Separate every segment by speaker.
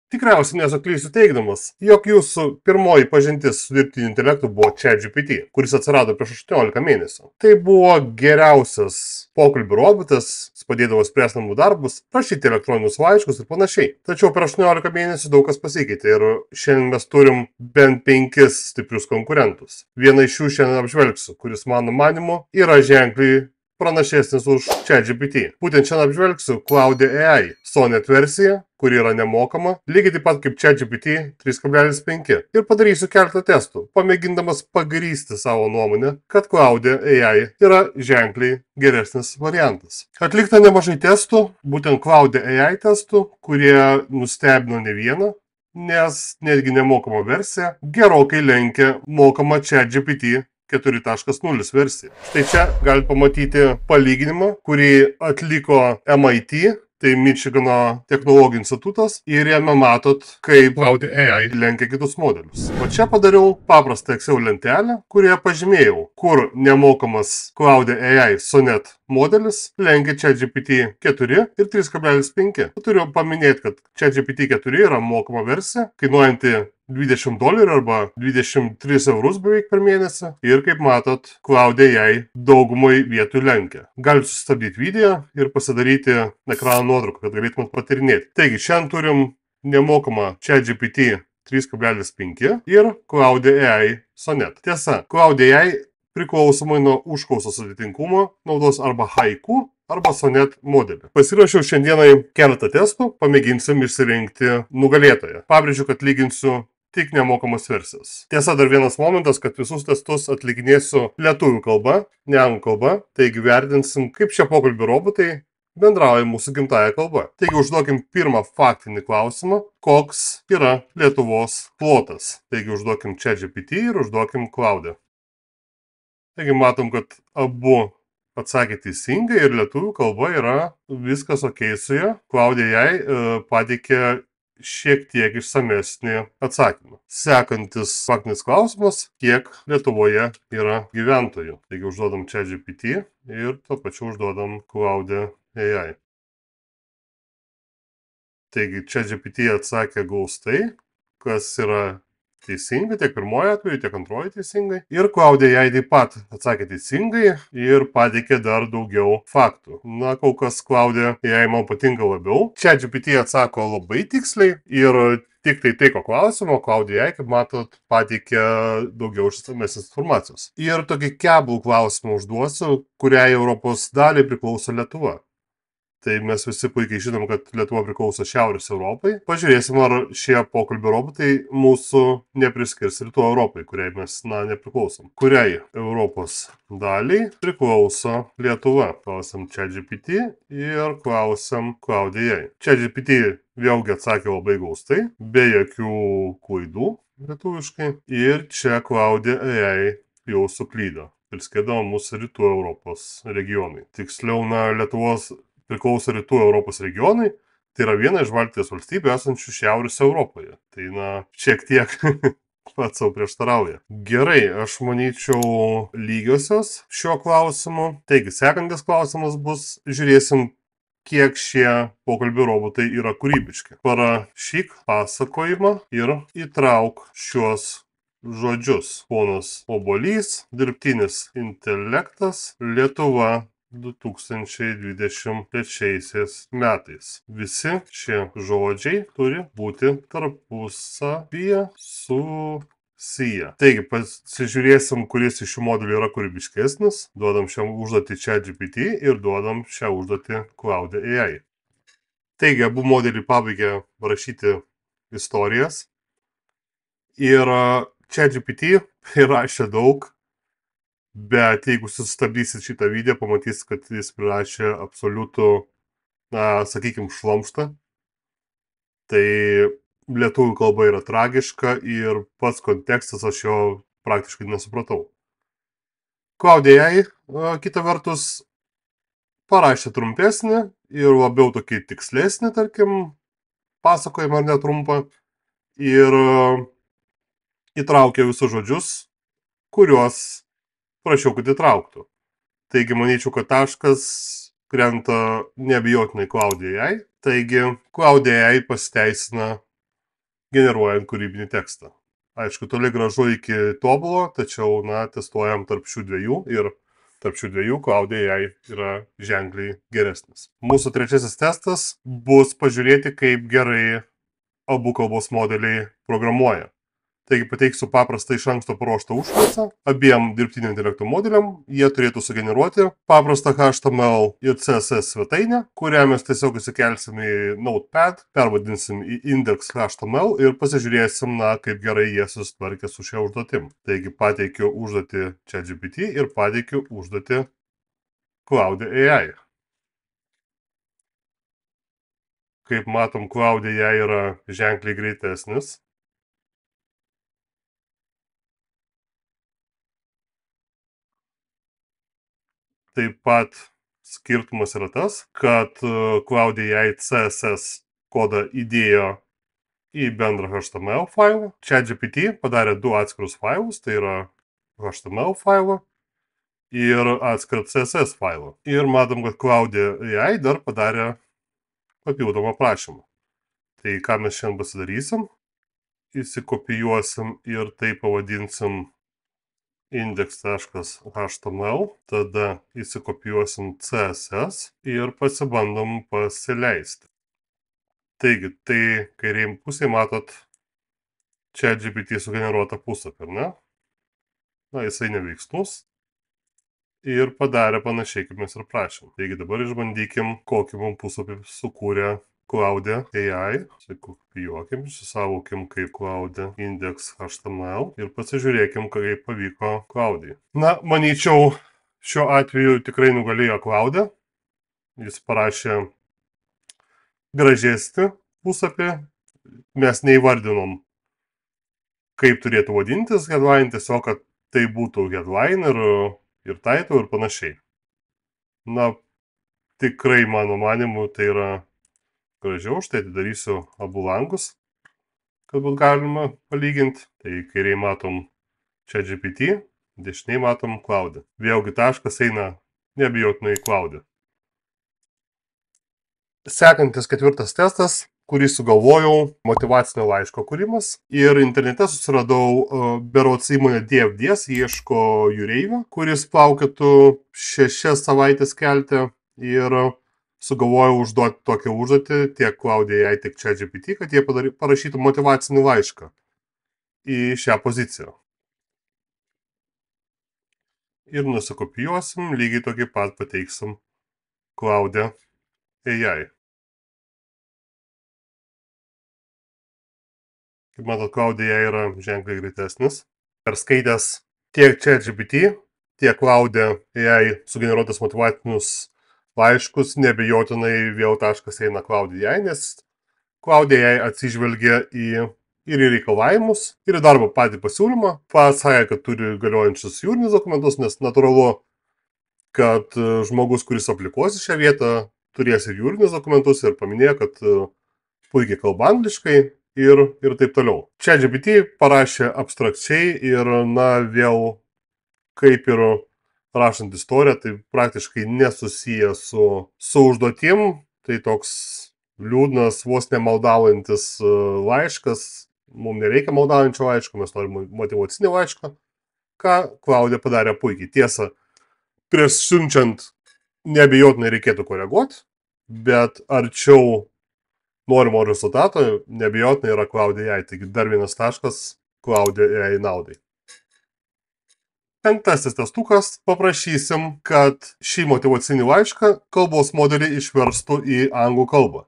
Speaker 1: Tikriausiai nesuklysiu teigdamas, jog jūsų pirmoji pažintis su dirbtiniu intelektu buvo ChatGPT, kuris atsirado prieš 18 mėnesių. Tai buvo geriausias pokalbių robotas, padėdavo spręsti namų darbus, rašyti elektroninius laiškus ir panašiai. Tačiau per 18 mėnesių daug kas pasikeitė ir šiandien mes turim bent 5 stiprius konkurentus. Vieną iš jų šiandien apžvelgsiu, kuris mano manimu yra ženkliai pranašesnis už ChatGPT. Būtent šiandien apžvelgsiu Claude AI Sonnet versiją, kuri yra nemokama, lygiai taip pat kaip ChatGPT 3.5. Ir padarysiu keletą testų, pamėgindamas pagrįsti savo nuomonę, kad Claude AI yra ženkliai geresnis variantas. Atlikta nemažai testų, būtent Claude AI testų, kurie nustebino ne vieną, nes netgi nemokama versija gerokai lenkia mokamą ChatGPT 4.0 versiją. Štai čia galite pamatyti palyginimą, kurį atliko MIT, tai Michigano technologijų institutas, ir jame matot, kaip Claude AI lenkia kitus modelius. O čia padariau paprastą Excel lentelę, kurioje pažymėjau, kur nemokamas Claude AI Sonnet modelis lenkia ChatGPT 4 ir 3.5. Turiu paminėti, kad ChatGPT 4 yra mokama versija, kainuojanti $20 arba 23 eurus beveik per mėnesį. Ir kaip matot, Claude AI daugumai vietų lenkia. Galite sustabdyti video ir pasidaryti ekrano nuotrauką, kad galėtumėt patirinėti. Taigi, šiandien turim nemokamą ChatGPT 3.5 ir Claude AI Sonnet. Tiesa, Claude AI priklausomai nuo užklausos atitinkumo naudos arba Haiku arba Sonnet modelį. Pasirašiau šiandienai keletą testų, pamėginsim išsirinkti nugalėtoją. Pabrėžiu, kad lyginsiu tik nemokamas versijas. Tiesa, dar vienas momentas, kad visus testus atlikinėsiu lietuvių kalba, ne anglų kalba, taigi vertinsim, kaip šie pokalbių robotai bendrauja mūsų gimtąją kalbą. Taigi užduokim pirmą faktinį klausimą, koks yra Lietuvos plotas. Taigi užduokim ChatGPT ir užduokim Claude. Taigi matom, kad abu atsakė teisingai ir lietuvių kalba yra viskas ok su ja. Claude AI pateikė šiek tiek išsamesnį atsakymą. Sekantis faktinis klausimas, kiek Lietuvoje yra gyventojų. Taigi užduodam ChatGPT ir tuo pačiu užduodam Claude AI. Taigi ChatGPT atsakė glaustai, kas yra teisingai, tiek pirmoji atveju, tiek antroji teisingai. Ir Claude AI taip pat atsakė teisingai ir pateikė dar daugiau faktų. Na, kol kas Claude AI man patinka labiau. ChatGPT atsako labai tiksliai ir tik tai ko klausimo, Claude AI, kaip matot, pateikė daugiau išsamesnės informacijos. Ir tokį keblų klausimą užduosiu, kuriai Europos daliai priklauso Lietuva. Tai mes visi puikiai žinom, kad Lietuva priklauso Šiaurės Europai. Pažiūrėsim, ar šie pokalbių robotai mūsų nepriskirs Rytų Europai, kuriai mes, nepriklausom. Kuriai Europos daliai priklauso Lietuva? Klausiam ChatGPT ir klausiam Claude AI. ChatGPT vėlgi atsakė labai glaustai, be jokių klaidų lietuviškai. Ir čia Claude AI jau suklydo. Priskėdavo mūsų Rytų Europos regionai. Tiksliau, Lietuvos priklauso Rytų Europos regionai, tai yra viena iš Baltijos valstybių esančių Šiaurės Europoje. Tai, šiek tiek pats savo prieštarauja. Gerai, aš manyčiau lygiosios šiuo klausimu. Taigi, sekantis klausimas bus, žiūrėsim, kiek šie pokalbių robotai yra kūrybiški. Parašyk pasakojimą ir įtrauk šiuos žodžius. Ponas Obuolys, dirbtinis intelektas, Lietuva 2023 metais. Visi šie žodžiai turi būti tarpusavyje susiję. Taigi, pasižiūrėsim, kuris iš šių modelių yra kūrybiškesnis. Duodam šią užduotį ChatGPT ir duodam šią užduotį Claude AI. Taigi, abu modeliai pabaigė rašyti istorijas. Ir ChatGPT rašė daug. Bet jeigu sustabdysit šitą video, pamatysit, kad jis prirašė absoliutų, sakykime, šlamštą. Tai lietuvių kalba yra tragiška ir pats kontekstas aš jo praktiškai nesupratau. Claude AI, kita vertus, parašė trumpesnį ir labiau tokį tikslesnį, tarkim, pasakojimą ar netrumpą. Ir įtraukė visus žodžius, kuriuos prašiau, kad įtrauktų. Taigi, manyčiau, kad taškas krenta neabejotinai Claude AI. Taigi, Claude AI pasiteisina generuojant kūrybinį tekstą. Aišku, toli gražu iki tobulo, tačiau, testuojam tarp šių dviejų ir tarp šių dviejų Cloud AI yra ženkliai geresnis. Mūsų trečiasis testas bus pažiūrėti, kaip gerai abu kalbos modeliai programuoja. Taigi pateiksiu paprastą iš anksto paruoštą užklausą. Abiem dirbtinio intelekto modeliam jie turėtų sugeneruoti paprastą HTML ir CSS svetainę, kurią mes tiesiog įsikelsim į Notepad, pervadinsim į index.html ir pasižiūrėsim, kaip gerai jie susitvarkė su šia užduotim. Taigi pateikiu užduotį ChatGPT ir pateikiu užduotį Cloud AI. Kaip matom, Cloud AI yra ženkliai greitesnis. Taip pat skirtumas yra tas, kad Cloud AI CSS kodą įdėjo į bendrą HTML failą. ChatGPT padarė du atskirus failus, tai yra HTML failą ir atskirą CSS failą. Ir matom, kad Cloud AI dar padarė papildomą prašymą. Tai ką mes šiandien pasidarysim? Įsikopijuosim ir tai pavadinsim index.html, tada įsikopijuosim CSS ir pasibandom pasileisti. Taigi, tai kairėje pusėje matot ChatGPT sugeneruotą puslapį, ar ne? Jisai neveiksnus ir padarė panašiai, kaip mes ir prašėm. Taigi dabar išbandykim, kokį mums puslapį sukūrė Cloud AI. Kopijuokim, susavokim kaip Cloud index.html ir pasižiūrėkim, kaip pavyko Cloud'ui. Manyčiau, šiuo atveju tikrai nugalėjo Cloud. Jis parašė gražesnį puslapį. Mes neįvardinom, kaip turėtų vadintis headline, tiesiog, kad tai būtų headline ir title ir panašiai. Tikrai mano manimu tai yra gražiau, štai atidarysiu abu langus, kad būtų galima palyginti. Tai kairiai matom ChatGPT, dešiniai matom Cloud. Vėlgi taškas eina neabejotinai į Cloud. Sekantis ketvirtas testas, kurį sugalvojau, motyvacinio laiško kūrimas. Ir internete susiradau berods įmonę DFDS, ieško jūreivio, kuris plaukėtų 6 savaitės kelte ir sugalvojau užduoti tokią užduotį tiek Cloud AI, tiek ChatGPT, kad jie parašytų motyvacinį laišką į šią poziciją. Ir nusikopijuosim, lygiai tokį pat pateiksim Cloud AI. Kaip matot, Cloud AI yra ženkliai greitesnis. Perskaitęs tiek ChatGPT, tiek Cloud AI sugeneruotas motyvacinius laiškus, neabejotinai vėl taškas eina Cloud AI, nes Cloud AI atsižvelgia ir į reikalavimus, ir į darbo patį pasiūlymą. Pasakė, kad turi galiojančius jūrinius dokumentus, nes natūralu, kad žmogus, kuris aplikuos į šią vietą, turės ir jūrinius dokumentus ir paminėjo, kad puikiai kalba angliškai ir taip toliau. ChatGPT parašė abstrakčiai ir vėl kaip ir rašant istoriją, tai praktiškai nesusiję su užduotim, tai toks liūdnas, vos nemaldaujantis laiškas. Mums nereikia maldaujančio laiško, mes norime motyvacinį laišką, ką Cloud padarė puikiai. Tiesa, prieš siunčiant neabejotinai reikėtų koreguoti, bet arčiau norimo rezultato neabejotinai yra Cloud AI, taigi dar vienas taškas Cloud AI naudai. Penktasis testukas, paprašysim, kad šį motyvacinį laišką kalbos modelį išverstų į anglų kalbą.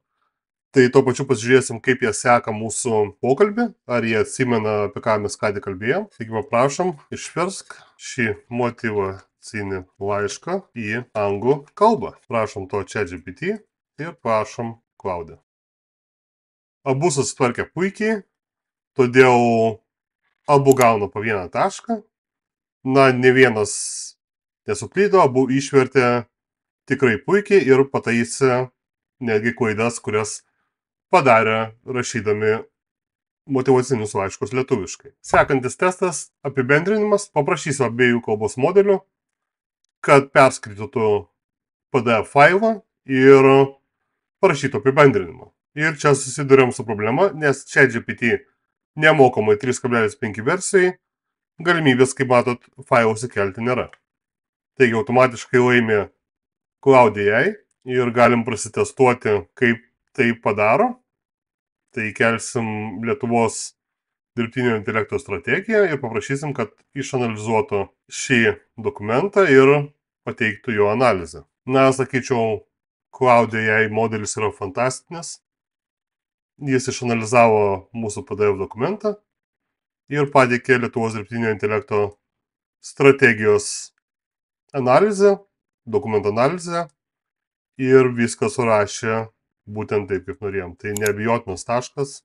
Speaker 1: Tai tuo pačiu pasižiūrėsim, kaip jie seka mūsų pokalbį, ar jie atsimena, apie ką mes ką tik kalbėjom. Taigi paprašom, išversk šį motyvacinį laišką į anglų kalbą. Prašom to ChatGPT ir prašom Cloud. Abu susitvarkė puikiai, todėl abu gauna po vieną tašką. Ne vienas nesuklydo, abu išvertė tikrai puikiai ir pataisė netgi klaidas, kurias padarė rašydami motyvacinius laiškus lietuviškai. Sekantis testas, apibendrinimas, paprašysiu abiejų kalbos modelių, kad perskaitytų PDF failą ir parašytų apibendrinimą. Ir čia susiduriam su problema, nes ChatGPT Nemokamai 3.5 versijai galimybės, kaip matot, failus įkelti nėra. Taigi automatiškai laimi Cloud AI ir galim prasitestuoti, kaip tai padaro. Tai kelsim Lietuvos dirbtinio intelekto strategiją ir paprašysim, kad išanalizuotų šį dokumentą ir pateiktų jo analizę. Na, sakyčiau, Cloud AI modelis yra fantastinis. Jis išanalizavo mūsų PDF dokumentą ir pateikė Lietuvos dirbtinio intelekto strategijos analizę, dokumento analizę ir viską surašė būtent taip, kaip norėjom. Tai neabejotinas taškas,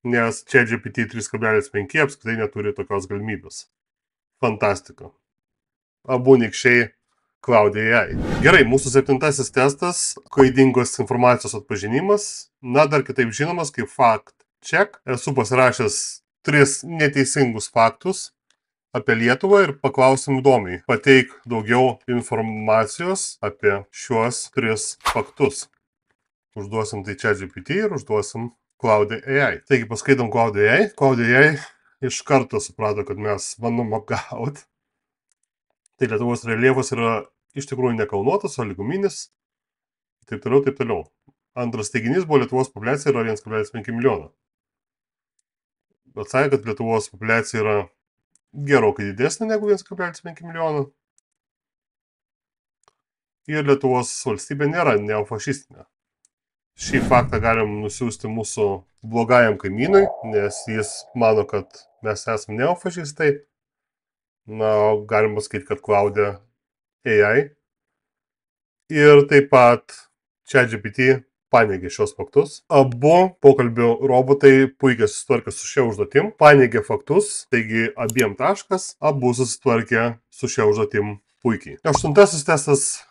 Speaker 1: nes ChatGPT 3.5 apskritai neturi tokios galimybės. Fantastika. Abu nykščiai Cloud AI. Gerai, mūsų 7. testas – klaidingos informacijos atpažinimas. Na, dar kitaip žinomas kaip fact check. Esu pasirašęs 3 neteisingus faktus apie Lietuvą ir paklausim įdomiai. Pateik daugiau informacijos apie šiuos 3 faktus. Užduosim tai ChatGPT ir užduosim Cloud AI. Taigi paskaitom Cloud AI. Cloud AI iš karto suprato, kad mes bandom apgauti. Tai Lietuvos reljefas yra iš tikrųjų nekalnuotas, o lyguminis. Taip toliau, taip toliau. Antras teiginys buvo Lietuvos populiacija yra 1,5 milijono. Bet sakė, kad Lietuvos populiacija yra gerokai didesnė negu 1,5 milijono. Ir Lietuvos valstybė nėra neofašistinė. Šį faktą galim nusiųsti mūsų blogajam kaimynui, nes jis mano, kad mes esame neofašistai. Na, galim pasakyti, kad Cloud AI. Ir taip pat ChatGPT paneigė šios faktus. Abu pokalbių robotai puikiai susitvarkė su šia užduotim, paneigė faktus, taigi abiem taškas, abu susitvarkė su šia užduotim puikiai. 8. testas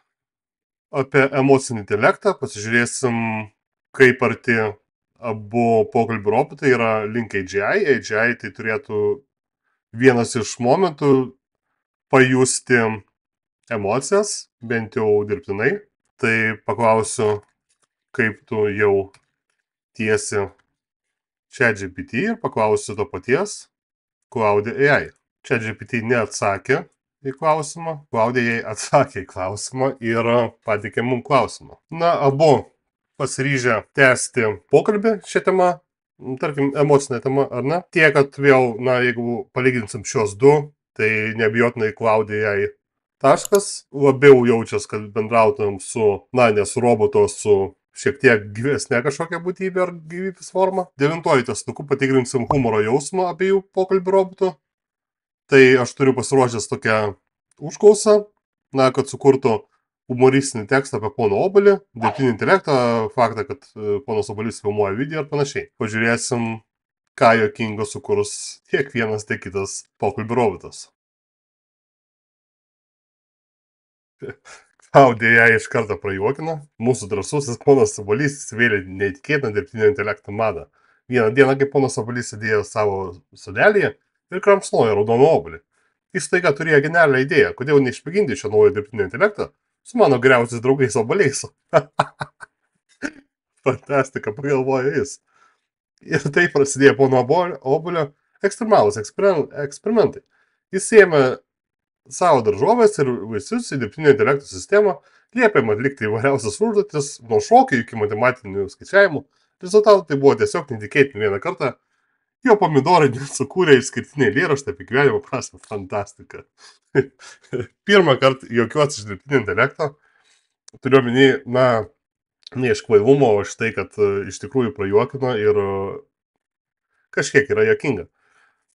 Speaker 1: apie emocinį intelektą. Pasižiūrėsim, kaip arti abu pokalbių robotai yra link AGI. AGI tai turėtų vienas iš momentų pajusti emocijas, bent jau dirbtinai. Tai paklausiu, kaip tu jau tiesi ChatGPT ir paklausiu to paties Cloud AI. ChatGPT neatsakė į klausimą, Cloud AI atsakė į klausimą ir pateikė mums klausimą. Na, abu pasiryžę tęsti pokalbį šią temą, tarkim, emocinę temą, ar ne? Tiek, kad vėl, na, jeigu palyginsim šios du, tai neabejotinai Cloud AI taškas, labiau jaučias, kad bendrautum su, na, ne su roboto, su šiek tiek gyvesnė kažkokia būtybė ar gyvybės forma. 9. testuku patikrinsim humoro jausmą abiejų pokalbių robotų. Tai aš turiu pasiruošęs tokią užklausą, na, kad sukurtų humoristinį tekstą apie pono Obolį, dirbtinį intelektą, faktą, kad ponas Obolys filmuoja video ir panašiai. Pažiūrėsim, ką juokingo sukurs tiek vienas, tiek kitas pokalbių robotas. Cloud AI iš karto prajuokino. Mūsų drąsusis ponas Obolys įsivėlė neįtikėtiną dirbtinio intelekto madą. Vieną dieną, kai ponas Obolys sėdėjo savo sodelėje ir kramsnojo raudoną obolį. Jis staiga turėjo genialią idėją, kodėl neišmėginti šio naujo dirbtinio intelekto su mano geriausiais draugais Oboliais. Fantastika, pagalvojo jis. Ir taip prasidėjo pono Obolio ekstremalūs eksperimentai. Jis ėmė savo daržovės ir vaisius į dirbtinio intelekto sistemą, liepė atlikti įvairiausias užduotis, nuo šokių iki matematinių skaičiavimų. Rezultatai tai buvo tiesiog netikėtini. Vieną kartą jo pomidorai sukūrė išskirtinį eilėraštį apie gyvenimo prasmę. Fantastika. Pirmą kartą juokiuosi iš dirbtinio intelekto. Turiu omeny, na, ne iš kvailumo, o iš tai, kad iš tikrųjų prajuokino ir kažkiek yra juokinga.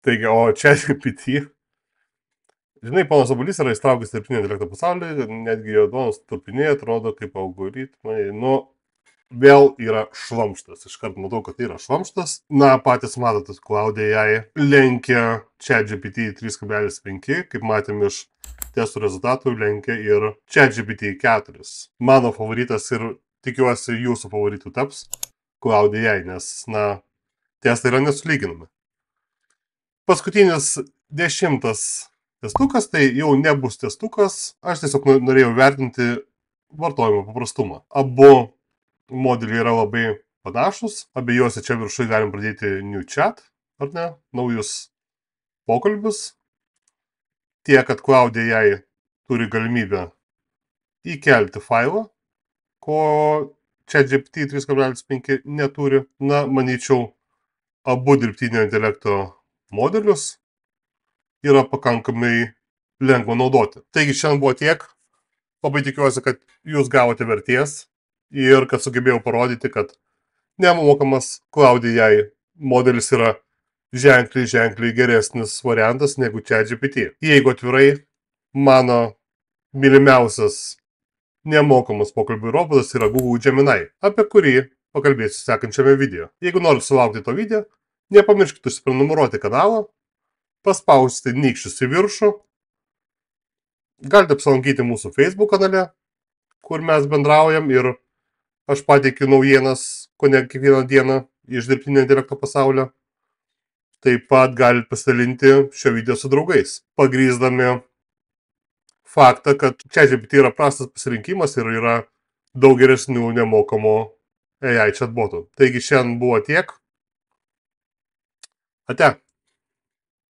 Speaker 1: Taigi, o ChatGPT, žinai, ponas Obolys yra įstraukęs dirbtinio intelekto pasaulį, netgi jo duonos trupiniai atrodo kaip algoritmai. Nu, vėl yra šlamštas. Iškart matau, kad tai yra šlamštas. Na, patys matote, Cloud AI lenkia ChatGPT 3.5, kaip matėm iš testų rezultatų, lenkia ir ChatGPT 4. Mano favoritas ir tikiuosi jūsų favoritų taps Cloud AI, nes, na, testai yra nesulyginami. Paskutinis 10. testukas, tai jau nebus testukas, aš tiesiog norėjau vertinti vartojimo paprastumą. Abu modeliai yra labai panašus, abiejose čia viršui galim pradėti New Chat, ar ne, naujus pokalbius, tiek, kad Cloud'e jai turi galimybę įkelti failą, ko ChatGPT 3.5 neturi. Na, manyčiau, abu dirbtinio intelekto modelius yra pakankamai lengva naudoti. Taigi šiandien buvo tiek. Labai tikiuosi, kad jūs gavote vertės ir kad sugebėjau parodyti, kad nemokamas Cloud'e jai modelis yra ženkliai geresnis variantas negu ChatGPT. Jeigu atvirai, mano mylimiausias nemokamas pokalbių robotas yra Google Gemini, apie kurį pakalbėsiu sekančiame video. Jeigu norite sulaukti to video, nepamirškite užsiprenumeruoti kanalą, paspausite nykščius į viršų, galite apsilankyti mūsų Facebook kanale, kur mes bendraujam ir aš pateikiu naujienas kone kiekvieną dieną iš dirbtinio intelekto pasaulio. Taip pat galite pasidalinti šio video su draugais, pagrįsdami faktą, kad ChatGPT yra prastas pasirinkimas ir yra daug geresnių nemokamų AI chatbotų. Taigi šiandien buvo tiek. Ate.